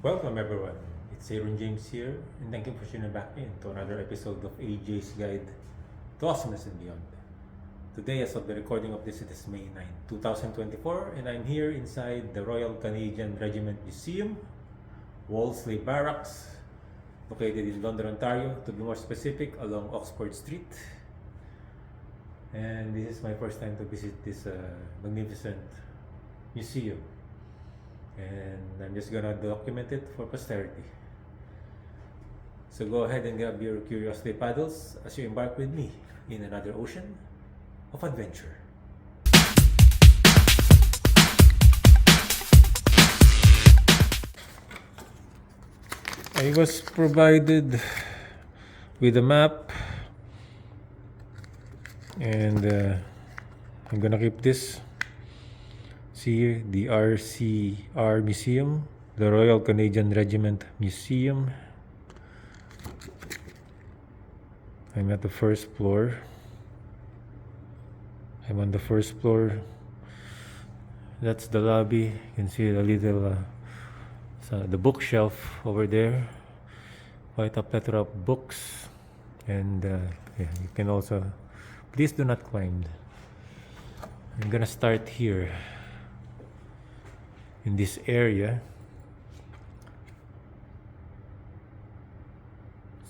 Welcome everyone, it's Aaron James here, and thank you for tuning back in to another episode of AJ's Guide to Awesomeness and Beyond. Today, as of the recording of this, it is May 9, 2024, and I'm here inside the Royal Canadian Regiment Museum, Wolseley Barracks, located in London, Ontario, to be more specific, along Oxford Street. And this is my first time to visit this magnificent museum. And I'm just gonna document it for posterity. So go ahead and grab your curiosity paddles as you embark with me in another ocean of adventure. I was provided with a map, and I'm gonna keep this. See the RCR Museum, the Royal Canadian Regiment Museum. I'm at the first floor. I'm on the first floor. That's the lobby. You can see the little the bookshelf over there. Quite a plethora of books, and yeah, you can also. Please do not climb. I'm gonna start here. In this area,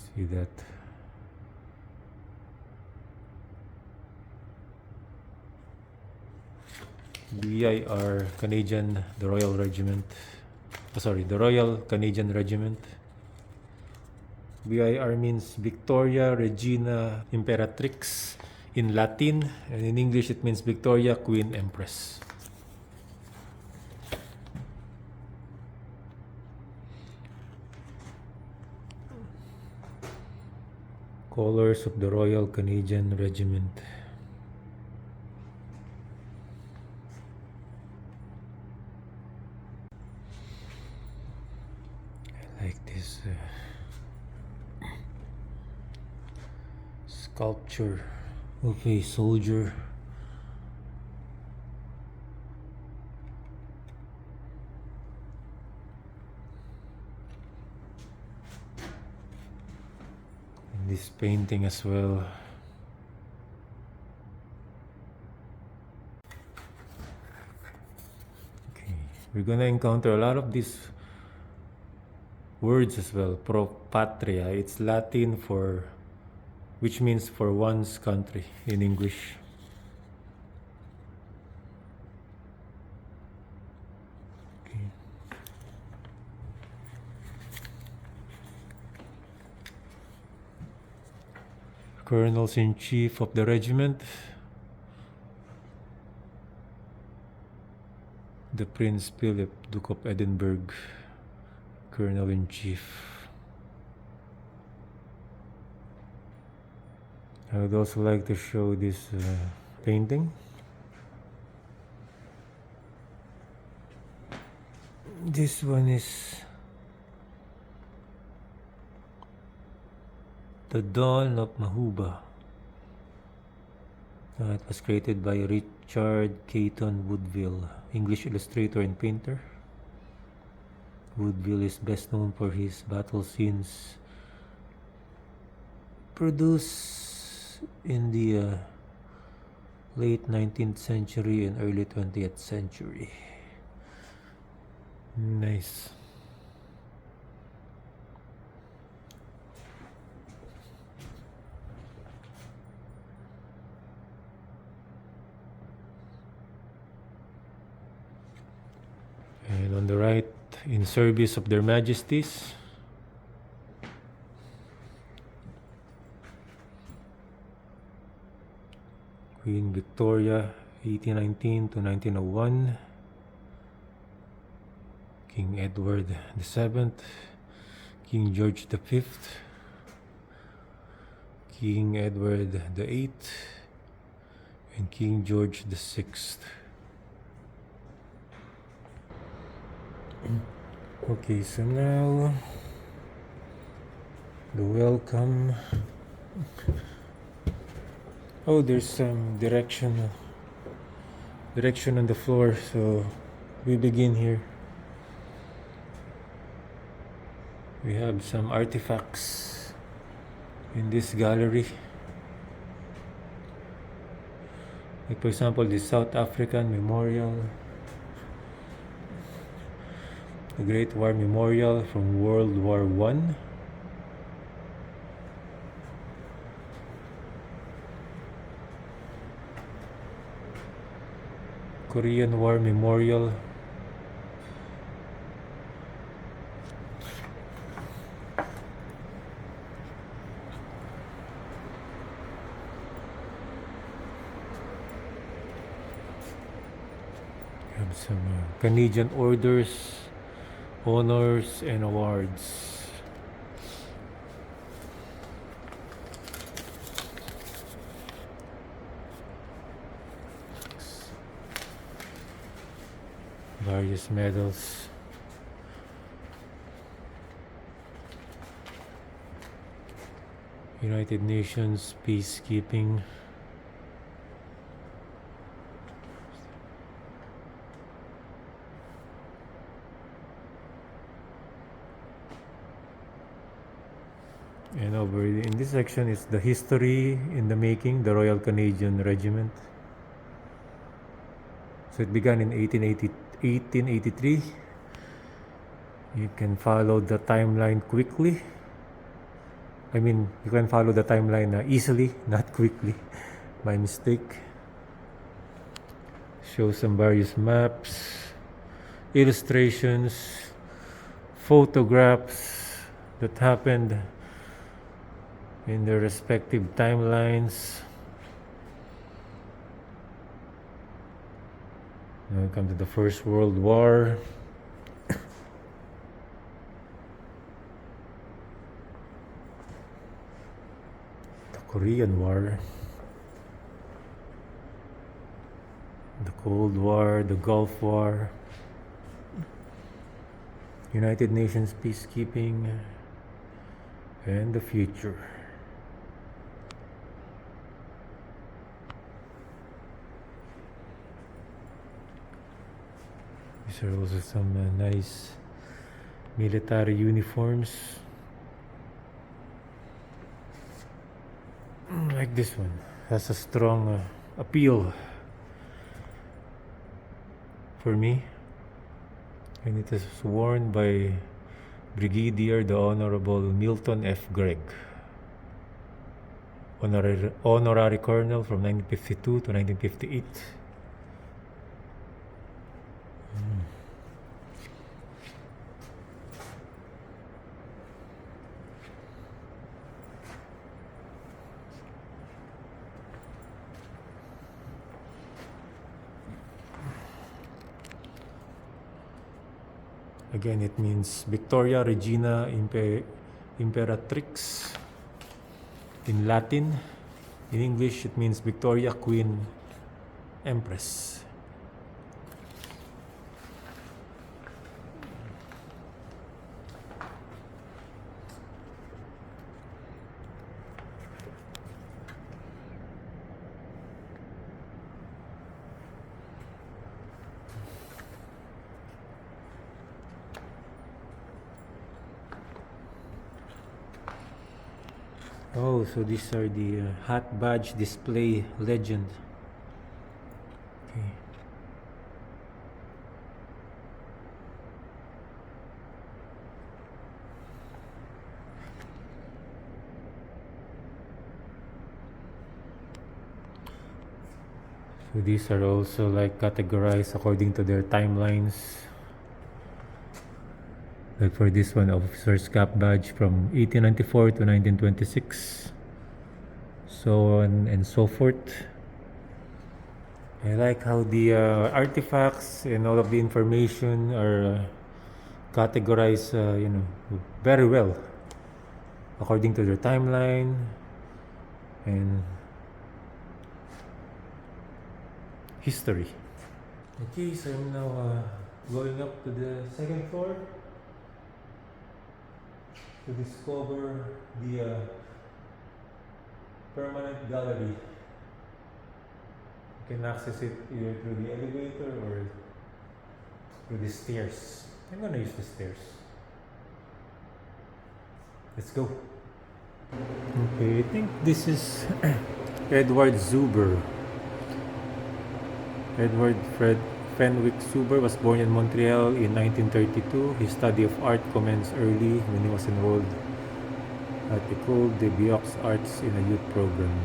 see that BIR Canadian, the Royal Regiment, the Royal Canadian Regiment. BIR means Victoria Regina Imperatrix in Latin, and in English it means Victoria Queen Empress. Colors of the Royal Canadian Regiment. I like this sculpture of a soldier. This painting as well. Okay, we're gonna encounter a lot of these words as well. Pro patria, it's Latin for, which means for one's country in English. Colonels-in-Chief of the regiment, the Prince Philip, Duke of Edinburgh, Colonel-in-Chief. I would also like to show this painting. This one is The Dawn of Mahuba. It was created by Richard Caton Woodville, English illustrator and painter. Woodville is best known for his battle scenes produced in the late 19th century and early 20th century. Nice. And on the right, in service of their majesties, Queen Victoria, 1819 to 1901, King Edward VII, King George V, King Edward VIII, and King George VI. Okay, so now the welcome. Oh, there's some direction on the floor, so we begin here. We have some artifacts in this gallery. Like for example, the South African Memorial, the Great War Memorial from World War I. Korean War Memorial. Have some Canadian orders, honors, and awards. Various medals. United Nations peacekeeping. And over in this section is the history in the making, the Royal Canadian Regiment. So it began in 1883. You can follow the timeline quickly. I mean, you can follow the timeline easily, not quickly. My mistake. Show some various maps, illustrations, photographs that happened in their respective timelines. Now we come to the First World War. The Korean War. The Cold War, the Gulf War. United Nations peacekeeping, and the future. These are also some nice military uniforms. Like this one, has a strong appeal for me. And it is worn by Brigadier the Honorable Milton F. Gregg, Honorary Colonel from 1952 to 1958. Again, it means Victoria Regina Imperatrix in Latin. In English, it means Victoria Queen Empress. Oh, so these are the hat badge display legend. Okay. So these are also like categorized according to their timelines. Like for this one, officer's cap badge from 1894 to 1926, so on and so forth. I like how the artifacts and all of the information are categorized, very well according to their timeline and history. Okay, so I'm now going up to the second floor to discover the permanent gallery. You can access it either through the elevator or through the stairs. I'm gonna use the stairs. Let's go. Okay, I think this is Edward Zuber. Edward Fenwick Zuber was born in Montreal in 1932. His study of art commenced early when he was enrolled at École des Beaux-Arts in a youth program.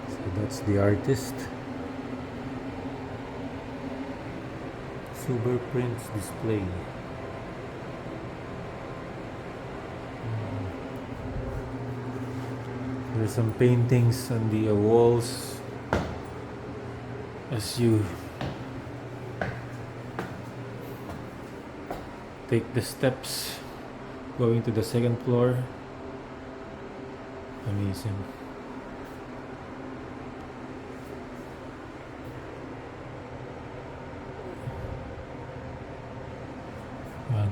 So that's the artist. Zuber Prints Display. There's some paintings on the walls as you take the steps going to the second floor. Amazing.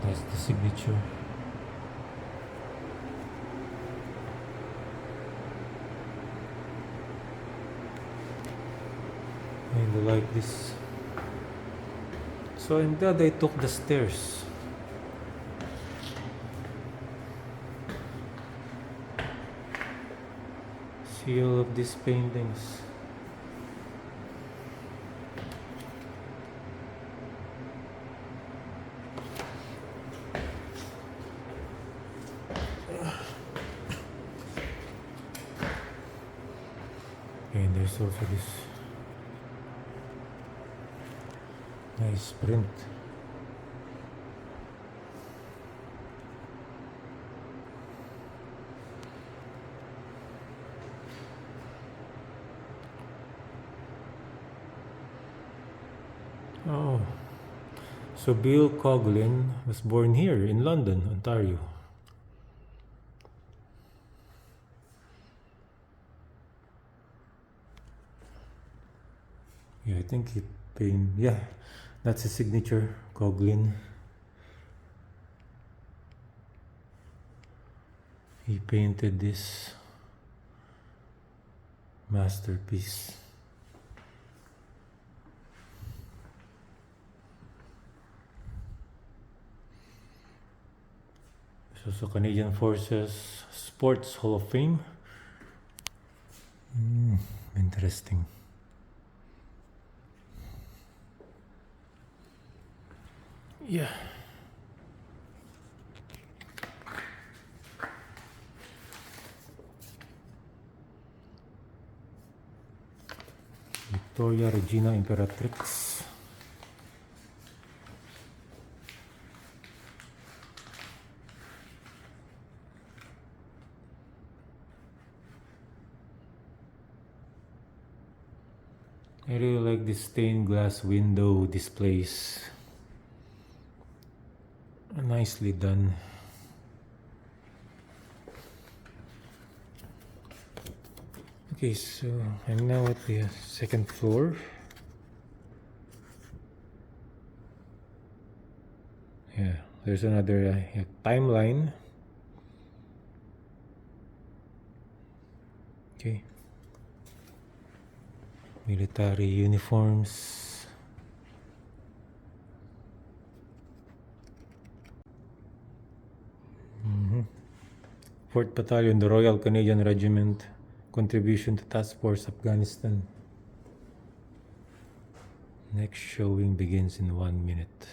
That's the signature. I like this. So I'm glad I took the stairs. See all of these paintings. And there's also this nice print. Oh, so Bill Coughlin was born here in London, Ontario. Yeah, I think he painted, yeah, that's his signature, Coughlin. He painted this masterpiece. So Canadian Forces Sports Hall of Fame. Interesting. Yeah. Victoria Regina Imperatrix. I really like this stained glass window displays. Nicely done. Okay, so I'm now at the second floor. Yeah, there's another timeline. Okay. Military uniforms. Fourth Battalion, the Royal Canadian Regiment, contribution to Task Force Afghanistan. Next showing begins in 1 minute.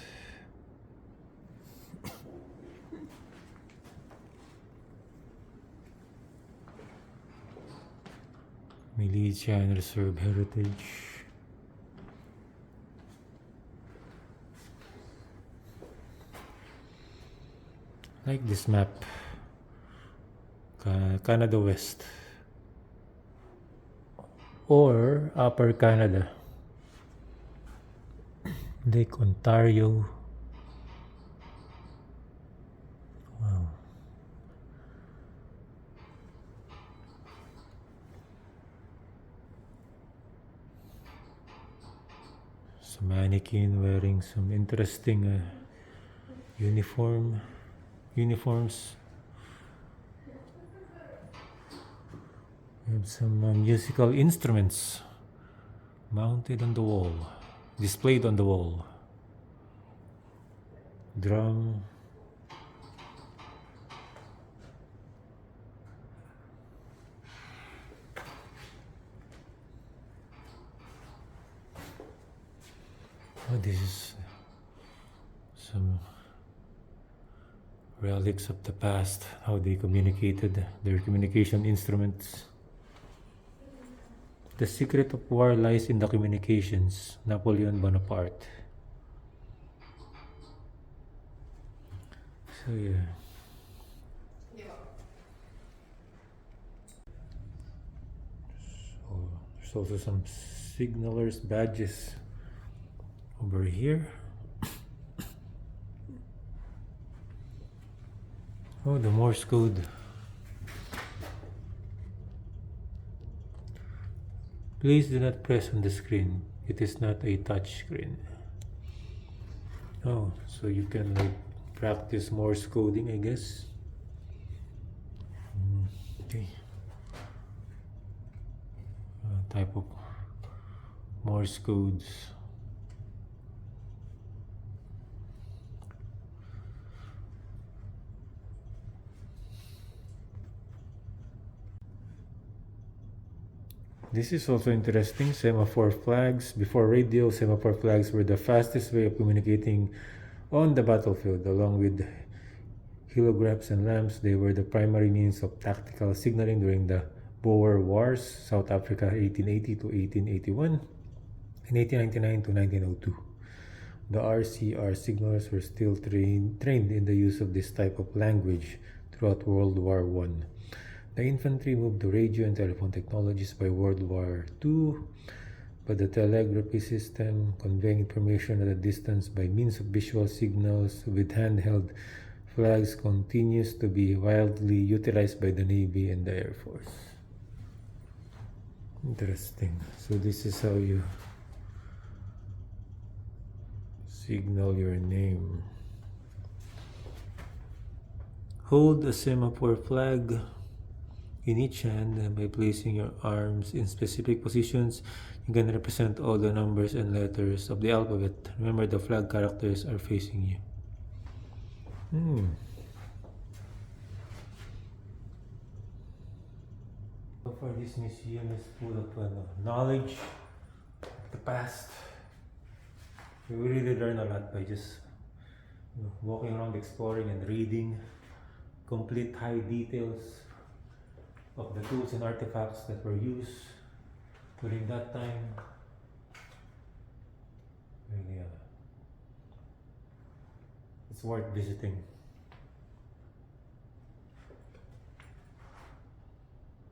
Militia and Reserve Heritage. I like this map. Canada West or Upper Canada, Lake Ontario. Wow. Some mannequin wearing some interesting uniforms. We have some musical instruments mounted on the wall, displayed on the wall. Drum. Oh, this is some relics of the past, how they communicated, their communication instruments. The secret of war lies in the communications. Napoleon Bonaparte. So yeah. So there's also some signalers badges over here. Oh, the Morse code. Please do not press on the screen. It is not a touch screen. Oh, so you can like practice Morse coding, I guess. Okay. Type of Morse codes. This is also interesting. Semaphore flags. Before radio, semaphore flags were the fastest way of communicating on the battlefield. Along with holographs and lamps, they were the primary means of tactical signaling during the Boer Wars, South Africa 1880 to 1881, and 1899 to 1902. The RCR signalers were still trained in the use of this type of language throughout World War I. The infantry moved to radio and telephone technologies by World War II, but the telegraphy system, conveying information at a distance by means of visual signals with handheld flags, continues to be widely utilized by the Navy and the Air Force. Interesting. So this is how you signal your name. Hold a semaphore flag in each hand. By placing your arms in specific positions, you can represent all the numbers and letters of the alphabet. Remember, the flag characters are facing you. So far, this museum is full of knowledge of the past. We really learn a lot by just walking around, exploring and reading complete high details of the tools and artifacts that were used during that time. Really, it's worth visiting.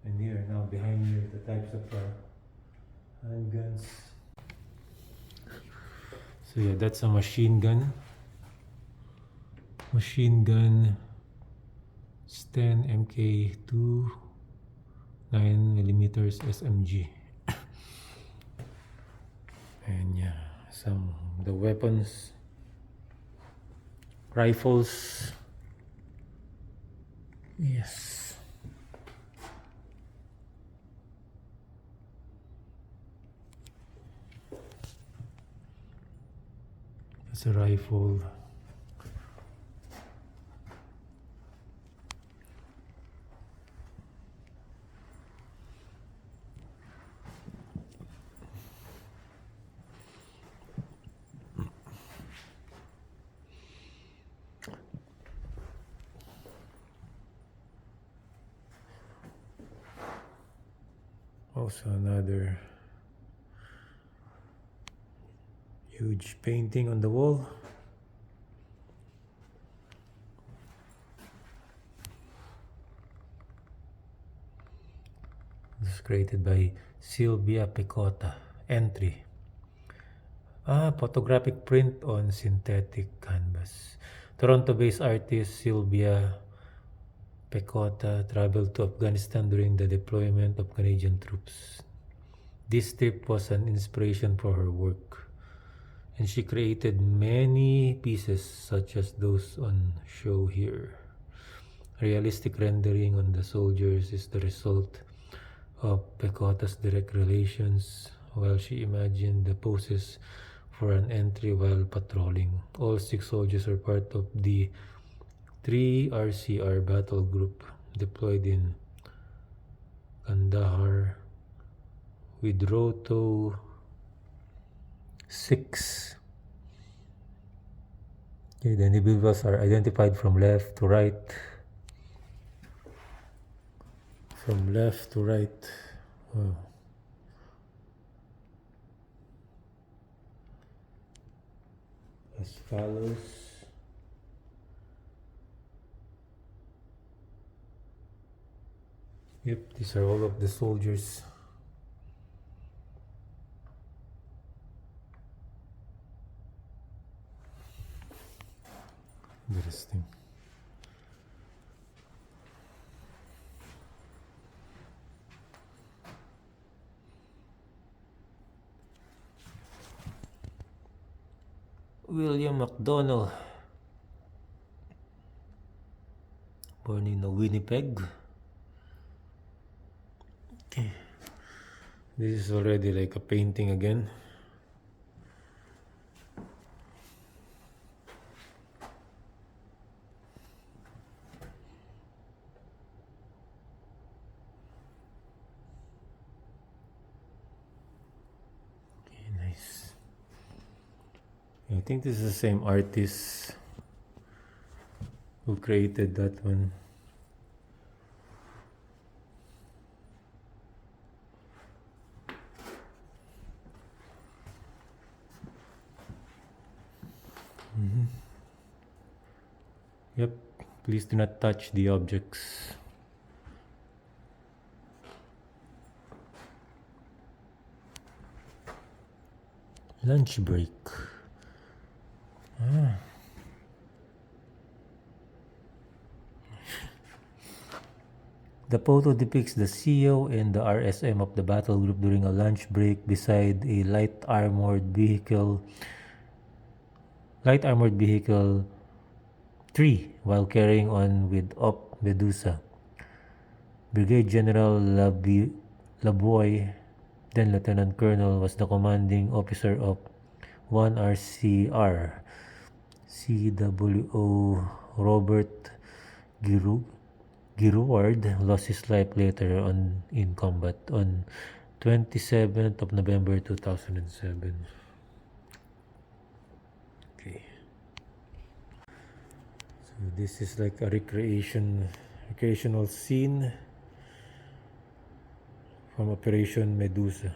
And here now behind me are the types of handguns. So yeah, that's a machine gun. Machine gun Sten MK2 9mm SMG. And yeah, some of the weapons, rifles. Yes. That's a rifle. Also another huge painting on the wall. This is created by Sylvia Pecota. Entry. Photographic print on synthetic canvas. Toronto-based artist Sylvia Pecota traveled to Afghanistan during the deployment of Canadian troops. This trip was an inspiration for her work, and she created many pieces such as those on show here. Realistic rendering on the soldiers is the result of Pecota's direct relations, while she imagined the poses for an entry while patrolling. All 6 soldiers are part of the 3 RCR battle group deployed in Kandahar with Roto 6. Okay, the individuals are identified from left to right. From left to right. Oh. As follows. Yep, these are all of the soldiers. Interesting. William McDonnell, born in Winnipeg. Okay. This is already like a painting again. Okay, nice. I think this is the same artist who created that one. Yep, please do not touch the objects. Lunch break. The photo depicts the CEO and the RSM of the battle group during a lunch break beside a light armored vehicle 3 while carrying on with Op Medusa. Brigadier General Laboy, then Lieutenant Colonel, was the commanding officer of 1 RCR. CWO Robert Girouard lost his life later on in combat on 27th of November 2007. Okay. So this is like a recreational scene from Operation Medusa.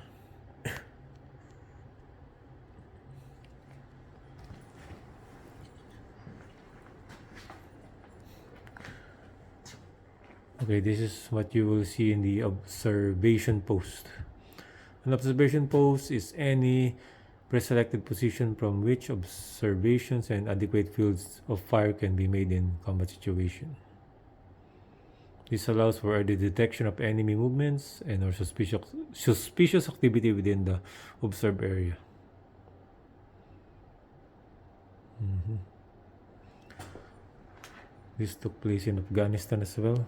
Okay, this is what you will see in the observation post. An observation post is any preselected position from which observations and adequate fields of fire can be made in combat situation. This allows for the detection of enemy movements and or suspicious activity within the observed area. This took place in Afghanistan as well.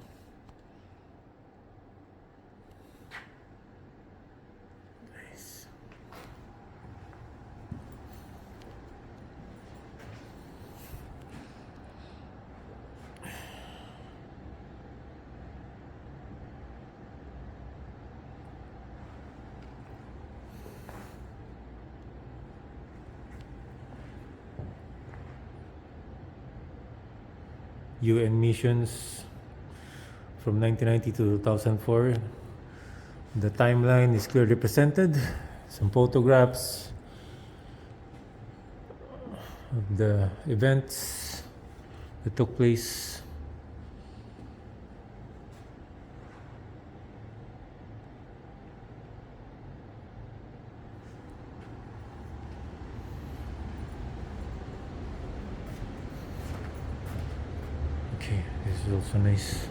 Nice. UN missions from 1990 to 2004. The timeline is clearly presented. Some photographs of the events that took place. Okay, this is also nice.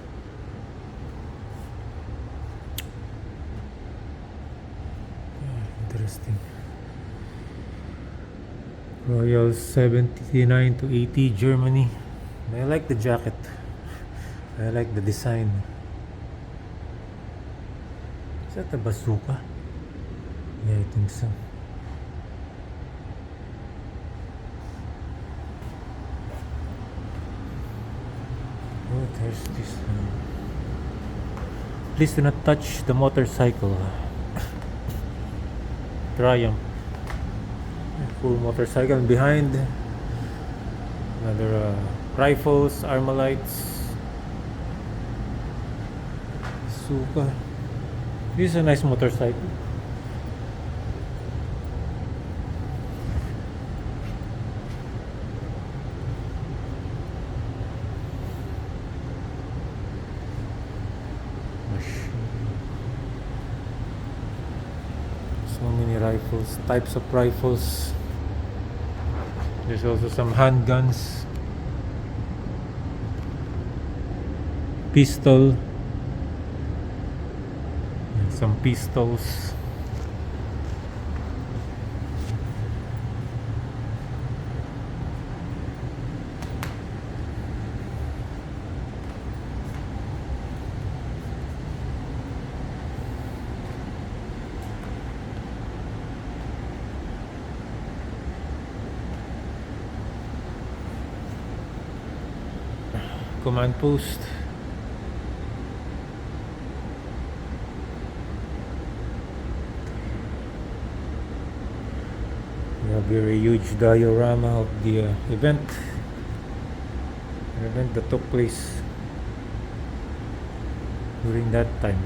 Interesting. Royal 79 to 80 Germany. I like the jacket. I like the design. Is that a bazooka? Yeah, I think so. There's this. Please do not touch the motorcycle. Triumph. Full motorcycle. And behind, another rifles, Armalites, Suka. This is a nice motorcycle. So many rifles, types of rifles. There's also some handguns, pistol, and some pistols. Command post. We have a very huge diorama of the event that took place during that time.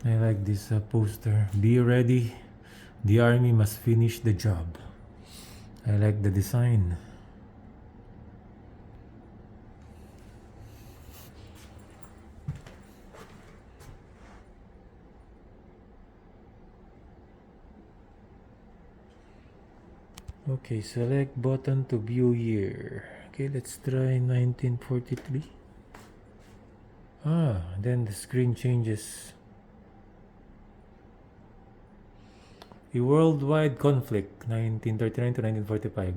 I like this poster. Be ready. The army must finish the job. I like the design. Okay, select button to view year. Okay, let's try 1943. Then the screen changes. A worldwide conflict, 1939 to 1945.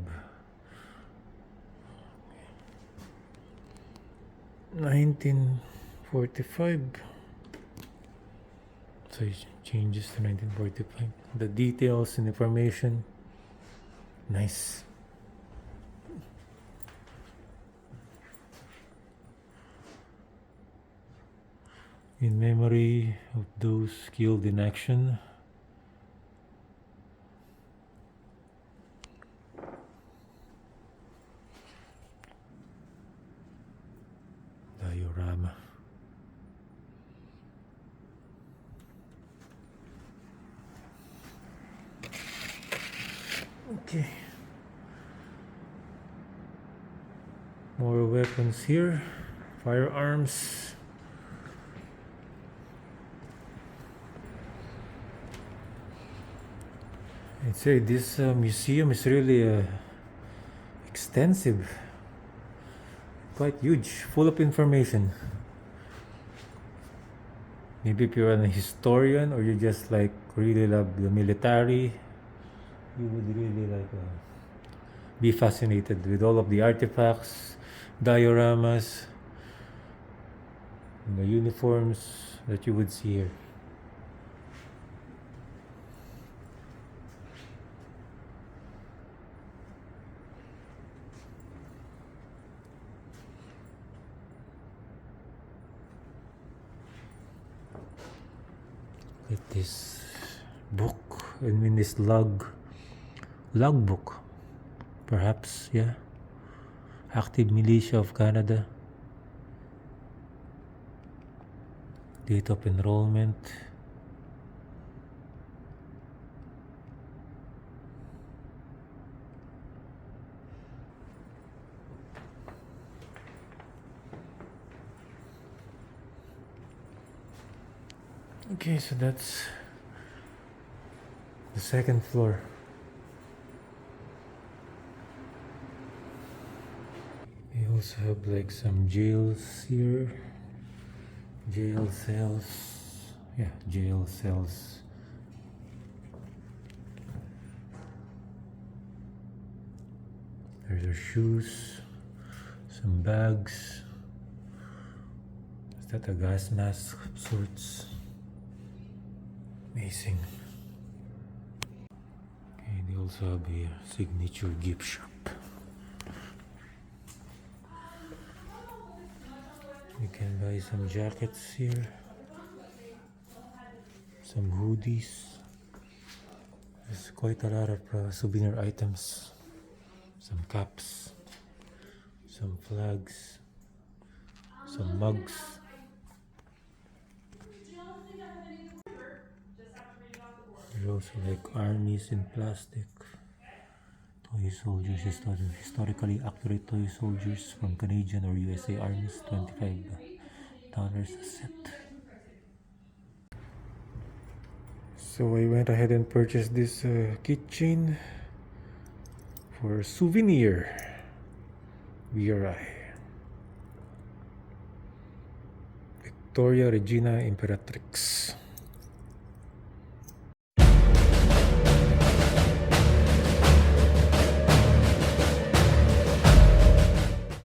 1945. So it changes to 1945. The details and information. Nice. In memory of those killed in action. Diorama. Okay. More weapons here. Firearms. I'd say this museum is really extensive. Quite huge, full of information. Maybe if you're a historian or you just like really love the military, you would really like be fascinated with all of the artifacts, dioramas, and the uniforms that you would see here. With this book, I mean this logbook, perhaps, yeah. Active Militia of Canada. Date of enrollment. Okay, so that's the second floor. We also have like some jails here. Jail cells. Yeah, jail cells. There's her shoes, some bags. Is that a gas mask of sorts? Amazing. Okay, they also have a signature gift shop. You can buy some jackets here, some hoodies. There's quite a lot of souvenir items, some caps, some flags, some mugs. There's also like armies in plastic, toy soldiers, historically accurate toy soldiers from Canadian or USA armies, $25 a set. So I went ahead and purchased this keychain for souvenir. VRI. Victoria Regina Imperatrix.